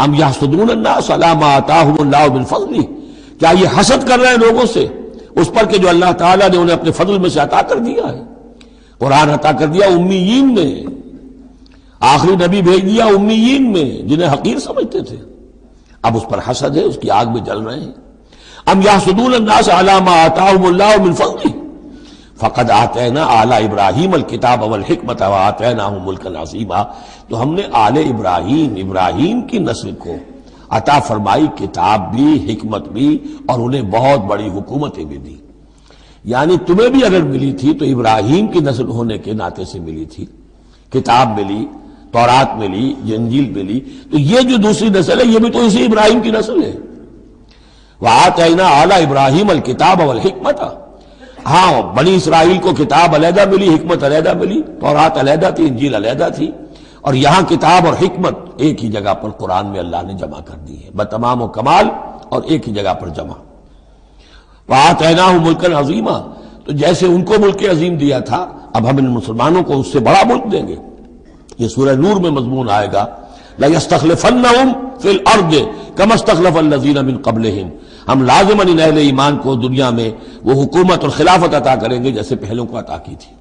ام یحسدون الناس علی ما آتاہم اللہ من فضلہ، کیا یہ حسد کر رہے ہیں لوگوں سے اس پر کہ جو اللہ تعالیٰ نے انہیں اپنے فضل میں سے عطا کر دیا ہے؟ قرآن عطا کر دیا امیین میں، آخری نبی بھیج دیا امیین میں جنہیں حقیر سمجھتے تھے، اب اس پر حسد ہے، اس کی آگ میں جل رہے ہیں۔ ام یحسدون الناس علی ما آتاہم اللہ من فضلہ فقد آتینا آل ابراہیم الکتاب والحکمت وآتیناہم ملکا عظیما، تو ہم نے آل ابراہیم کی نسل کو عطا فرمائی کتاب بھی، حکمت بھی، اور انہیں بہت بڑی حکومتیں بھی دی۔ یعنی تمہیں بھی اگر ملی تھی تو ابراہیم کی نسل ہونے کے ناطے سے ملی تھی، کتاب ملی، تورات ملی، انجیل ملی، تو یہ جو دوسری نسل ہے یہ بھی تو اسی ابراہیم کی نسل ہے۔ وآتینا آل ابراہیم الکتاب والحکمت، ہاں بنی اسرائیل کو کتاب علیحدہ ملی، حکمت علیحدہ ملی، تورات علیحدہ تھی، انجیل علیحدہ تھی، اور یہاں کتاب اور حکمت ایک ہی جگہ پر قرآن میں اللہ نے جمع کر دی ہے بتمام و کمال، اور ایک ہی جگہ پر جمع۔ وآتیناہم ملکا عظیما، تو جیسے ان کو ملک عظیم دیا تھا اب ہم ان مسلمانوں کو اس سے بڑا ملک دیں گے۔ یہ سورہ نور میں مضمون آئے گا لَيَسْتَخْلِفَنَّهُمْ فِي الْأَرْضِ كَمَا اسْتَخْلَفَ الَّذِينَ مِنْ قَبْلِهِمْ، ہم لازماً ان اہل ایمان کو دنیا میں وہ حکومت اور خلافت عطا کریں گے جیسے پہلوں کو عطا کی تھی۔